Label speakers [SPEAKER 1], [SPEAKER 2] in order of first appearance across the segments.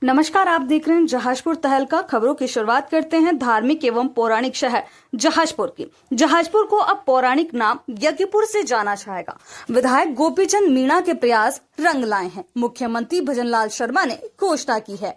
[SPEAKER 1] नमस्कार, आप देख रहे हैं जहाजपुर तहलका। खबरों की शुरुआत करते हैं धार्मिक एवं पौराणिक शहर जहाजपुर की। जहाजपुर को अब पौराणिक नाम यज्ञपुर से जाना जाएगा। विधायक गोपीचंद मीणा के प्रयास रंग लाए हैं। मुख्यमंत्री भजनलाल शर्मा ने घोषणा की है।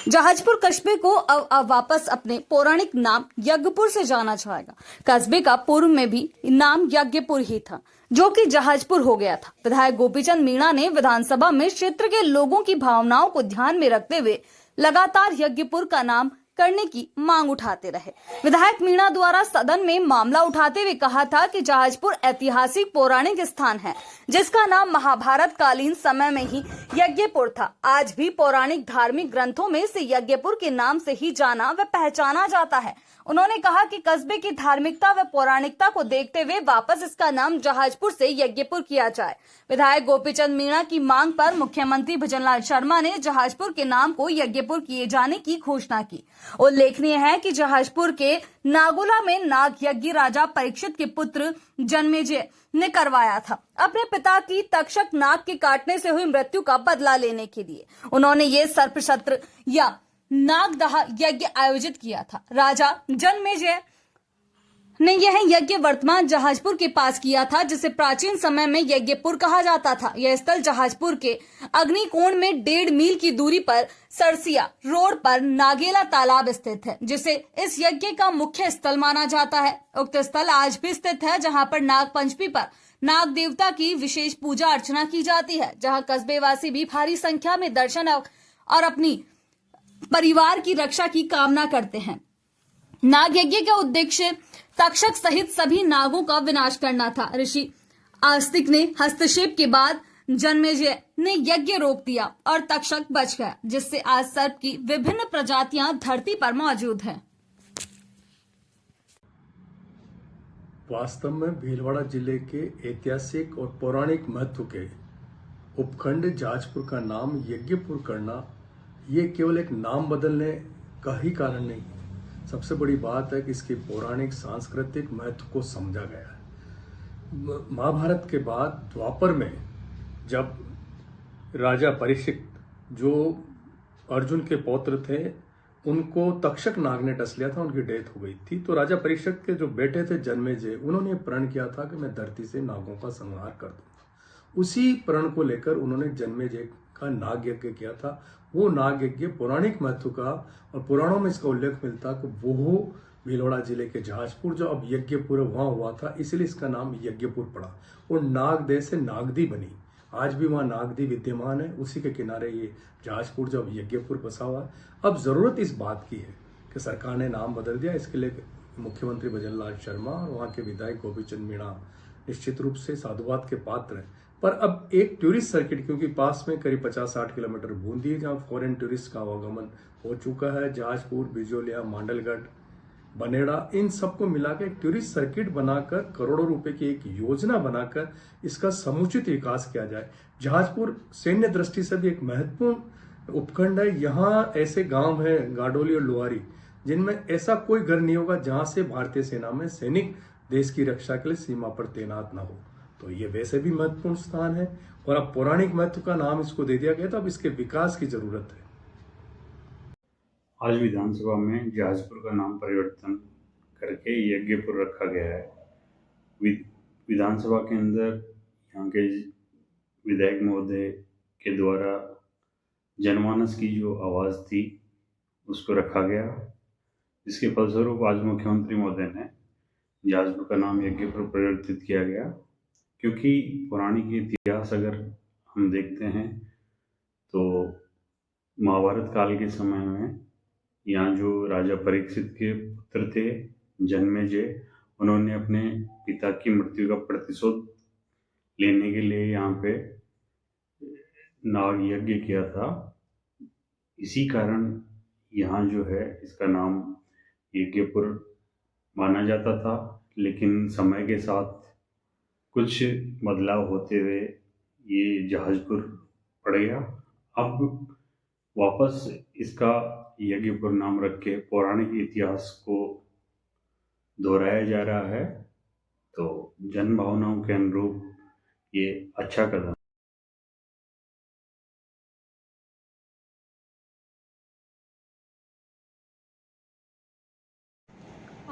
[SPEAKER 1] जहाजपुर कस्बे को अब वापस अपने पौराणिक नाम यज्ञपुर से जाना जाएगा। कस्बे का पूर्व में भी नाम यज्ञपुर ही था, जो कि जहाजपुर हो गया था। विधायक गोपीचंद मीणा ने विधानसभा में क्षेत्र के लोगों की भावनाओं को ध्यान में रखते हुए लगातार यज्ञपुर का नाम करने की मांग उठाते रहे। विधायक मीणा द्वारा सदन में मामला उठाते हुए कहा था कि जहाजपुर ऐतिहासिक पौराणिक स्थान है, जिसका नाम महाभारत कालीन समय में ही यज्ञपुर था। आज भी पौराणिक धार्मिक ग्रंथों में से यज्ञपुर के नाम से ही जाना व पहचाना जाता है। उन्होंने कहा कि कस्बे की धार्मिकता व पौराणिकता को देखते हुए वापस इसका नाम जहाजपुर से यज्ञपुर किया जाए। विधायक गोपीचंद मीणा की मांग पर मुख्यमंत्री भजनलाल शर्मा ने जहाजपुर के नाम को यज्ञपुर किए जाने की घोषणा की। उल्लेखनीय है कि जहाजपुर के नागोला में नाग यज्ञ राजा परीक्षित के पुत्र जन्मेजय ने करवाया था। अपने पिता की तक्षक नाग के काटने से हुई मृत्यु का बदला लेने के लिए उन्होंने ये सर्पशस्त्र या नागदाह यज्ञ आयोजित किया था। राजा जन्मेजय ने यह यज्ञ वर्तमान जहाजपुर के पास किया था, जिसे प्राचीन समय में यज्ञपुर कहा जाता था। यह स्थल जहाजपुर के अग्निकोण में 1.5 मील की दूरी पर सरसिया रोड पर नागेला तालाब स्थित है, जिसे इस यज्ञ का मुख्य स्थल माना जाता है। उक्त स्थल आज भी स्थित है, जहां पर नाग पंचमी पर नाग देवता की विशेष पूजा अर्चना की जाती है, जहां कस्बेवासी भी भारी संख्या में दर्शन और अपनी परिवार की रक्षा की कामना करते हैं। नाग यज्ञ का उद्देश्य तक्षक सहित सभी नागों का विनाश करना था। ऋषि आस्तिक ने हस्तक्षेप के बाद जन्मेजय ने यज्ञ रोक दिया और तक्षक बच गया, जिससे आज सर्प की विभिन्न प्रजातियां धरती पर मौजूद हैं।
[SPEAKER 2] वास्तव में भीलवाड़ा जिले के ऐतिहासिक और पौराणिक महत्व के उपखंड जहाजपुर का नाम यज्ञपुर करना ये केवल एक नाम बदलने का ही कारण नहीं है। सबसे बड़ी बात है कि इसके पौराणिक सांस्कृतिक महत्व को समझा गया है। महाभारत के बाद द्वापर में जब राजा परीक्षित, जो अर्जुन के पौत्र थे, उनको तक्षक नाग ने डस लिया था, उनकी डेथ हो गई थी। तो राजा परीक्षित के जो बेटे थे जन्मेजय, उन्होंने प्रण किया था कि मैं धरती से नागों का संहार कर दूंगा। उसी प्रण को लेकर उन्होंने जन्मेजय का नाग यज्ञ किया था। वो नाग यज्ञ पौराणिक महत्व का और पुराणों में इसका उल्लेख मिलता है कि वो भीलवाड़ा जिले के जहाजपुर, जो अब यज्ञपुर वहां हुआ था, इसलिए इसका नाम यज्ञपुर पड़ा। और नागदेह से नागदी बनी। आज भी वहां नागदी विद्यमान है। उसी के किनारे ये जहाजपुर जो अब यज्ञपुर बसा हुआ है। अब जरूरत इस बात की है कि सरकार ने नाम बदल दिया। इसके लिए मुख्यमंत्री भजनलाल शर्मा और वहां के विधायक गोपीचंद मीणा निश्चित रूप से साधुवाद के पात्र हैं। पर अब एक टूरिस्ट सर्किट, क्योंकि पास में करीब 50-60 किलोमीटर बूंदी है, जहां फॉरेन टूरिस्ट का आवागमन हो चुका है। जहाजपुर, बिजोलिया, मांडलगढ़, बनेड़ा, इन सबको मिलाकर एक टूरिस्ट सर्किट बनाकर करोड़ों रुपए की एक योजना बनाकर इसका समुचित विकास किया जाए। जहाजपुर सैन्य दृष्टि से भी एक महत्वपूर्ण उपखंड है। यहाँ ऐसे गांव हैं, गाडोली और लुहारी, जिनमें ऐसा कोई घर नहीं होगा जहां से भारतीय सेना में सैनिक देश की रक्षा के लिए सीमा पर तैनात ना हो। तो ये वैसे भी महत्वपूर्ण स्थान है और अब पौराणिक महत्व का नाम इसको दे दिया गया, तो अब इसके विकास की जरूरत है।
[SPEAKER 3] आज विधानसभा में जहाजपुर का नाम परिवर्तन करके यज्ञपुर रखा गया है। विधानसभा के अंदर यहाँ के विधायक महोदय के द्वारा जनमानस की जो आवाज़ थी उसको रखा गया, जिसके फलस्वरूप आज मुख्यमंत्री महोदय ने जहाजपुर का नाम यज्ञपुर परिवर्तित किया गया। क्योंकि पौराणिक इतिहास अगर हम देखते हैं तो महाभारत काल के समय में यहाँ जो राजा परीक्षित के पुत्र थे जन्मेजय, उन्होंने अपने पिता की मृत्यु का प्रतिशोध लेने के लिए यहाँ पे नाग यज्ञ किया था। इसी कारण यहाँ जो है इसका नाम यज्ञपुर माना जाता था, लेकिन समय के साथ कुछ बदलाव होते हुए ये जहाजपुर पड़ गया। अब वापस इसका यज्ञपुर नाम रख के पौराणिक इतिहास को दोहराया जा रहा है। तो जन भावनाओं के अनुरूप ये अच्छा कदम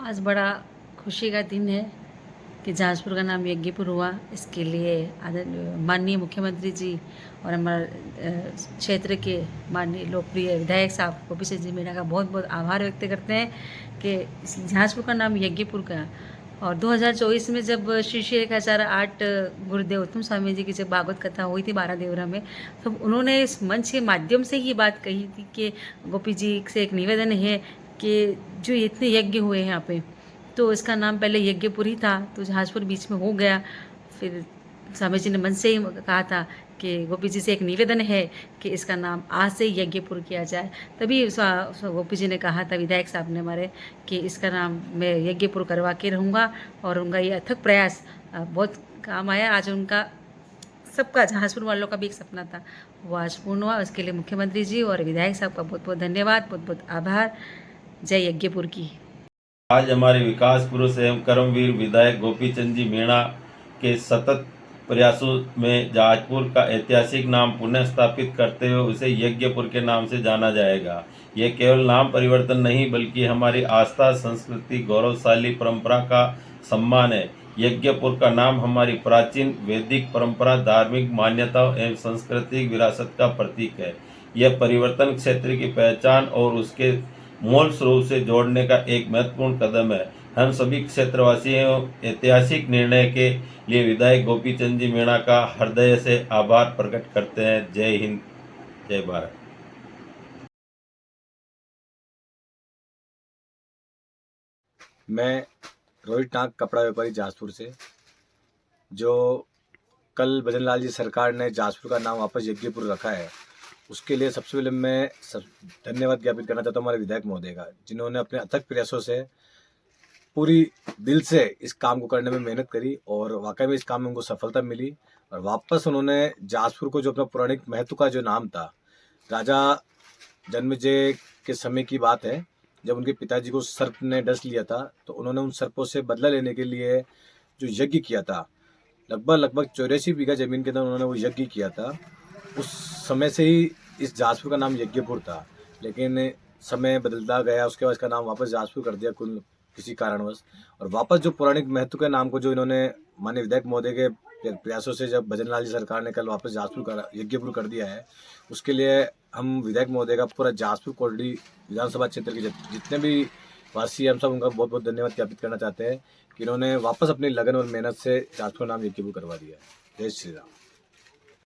[SPEAKER 4] आज बड़ा खुशी का दिन है कि जहाजपुर का नाम यज्ञपुर हुआ। इसके लिए माननीय मुख्यमंत्री जी और हमारे क्षेत्र के माननीय लोकप्रिय विधायक साहब गोपीचंद जी मीणा का बहुत बहुत आभार व्यक्त करते हैं कि जहाजपुर का नाम यज्ञपुर का। और 2024 में जब श्री श्री 1008 गुरुदेव उत्तम स्वामी जी की जब भागवत कथा हुई थी 12 देवरा में, तो उन्होंने इस मंच के माध्यम से ही बात कही थी कि गोपी जी से एक निवेदन है कि जो इतने यज्ञ हुए हैं यहाँ पे, तो इसका नाम पहले यज्ञपुर ही था, तो जहाजपुर बीच में हो गया। फिर स्वामी जी ने मन से ही कहा था कि गोपी जी से एक निवेदन है कि इसका नाम आज से ही यज्ञपुर किया जाए। तभी गोपी जी ने कहा था, विधायक साहब ने हमारे, कि इसका नाम मैं यज्ञपुर करवा के रहूँगा। और उनका ये अथक प्रयास बहुत काम आया। आज उनका सबका, जहाजपुर वालों का भी एक सपना था, वो आज पूर्ण हुआ। उसके लिए मुख्यमंत्री जी और विधायक साहब का बहुत बहुत धन्यवाद, बहुत बहुत आभार। जय यज्ञपुर की।
[SPEAKER 5] आज हमारे विकास पुरुष एवं कर्मवीर विधायक गोपीचंद जी मीणा के सतत प्रयासों में जहाजपुर का ऐतिहासिक नाम पुनः स्थापित करते हुए उसे यज्ञपुर के नाम से जाना जाएगा। यह केवल नाम परिवर्तन नहीं बल्कि हमारी आस्था, संस्कृति, गौरवशाली परंपरा का सम्मान है। यज्ञपुर का नाम हमारी प्राचीन वैदिक परंपरा, धार्मिक मान्यताओं एवं सांस्कृतिक विरासत का प्रतीक है। यह परिवर्तन क्षेत्र की पहचान और उसके मूल स्वरूप से जोड़ने का एक महत्वपूर्ण कदम है। हम सभी क्षेत्रवासियों ऐतिहासिक निर्णय के लिए विधायक गोपीचंद जी मीणा का हृदय से आभार प्रकट करते हैं। जय हिंद, जय भारत।
[SPEAKER 6] मैं रोहित नाग, कपड़ा व्यापारी जहाजपुर से। जो कल भजनलाल जी सरकार ने जहाजपुर का नाम वापस यज्ञपुर रखा है, उसके लिए सबसे पहले मैं धन्यवाद ज्ञापित करना चाहता हूँ हमारे विधायक महोदय का, जिन्होंने अपने अथक प्रयासों से पूरी दिल से इस काम को करने में मेहनत करी और वाकई में इस काम में उनको सफलता मिली। और वापस उन्होंने जहाजपुर को, जो अपना पौराणिक महत्व का जो नाम था, राजा जन्मेजय के समय की बात है, जब उनके पिताजी को सर्प ने डस लिया था, तो उन्होंने उन सर्पों से बदला लेने के लिए जो यज्ञ किया था, लगभग 84 बीघा जमीन के अंदर उन्होंने वो यज्ञ किया था। उस समय से ही इस जहाजपुर का नाम यज्ञपुर था, लेकिन समय बदलता गया, उसके बाद इसका नाम वापस जहाजपुर कर दिया किसी कारणवश। और वापस जो पौराणिक महत्व के नाम को जो इन्होंने माननीय विधायक महोदय के प्रयासों से जब भजनलाल जी सरकार ने कल वापस यज्ञपुर कर दिया है, उसके लिए हम विधायक महोदय का पूरा जहाजपुर कोटडी विधानसभा क्षेत्र के जितने भी वासी, हम सब उनका बहुत बहुत धन्यवाद ज्ञापित करना चाहते हैं कि इन्होंने वापस अपनी लगन और मेहनत से जहाजपुर नाम यज्ञपुर करवा दिया है। जय श्री राम।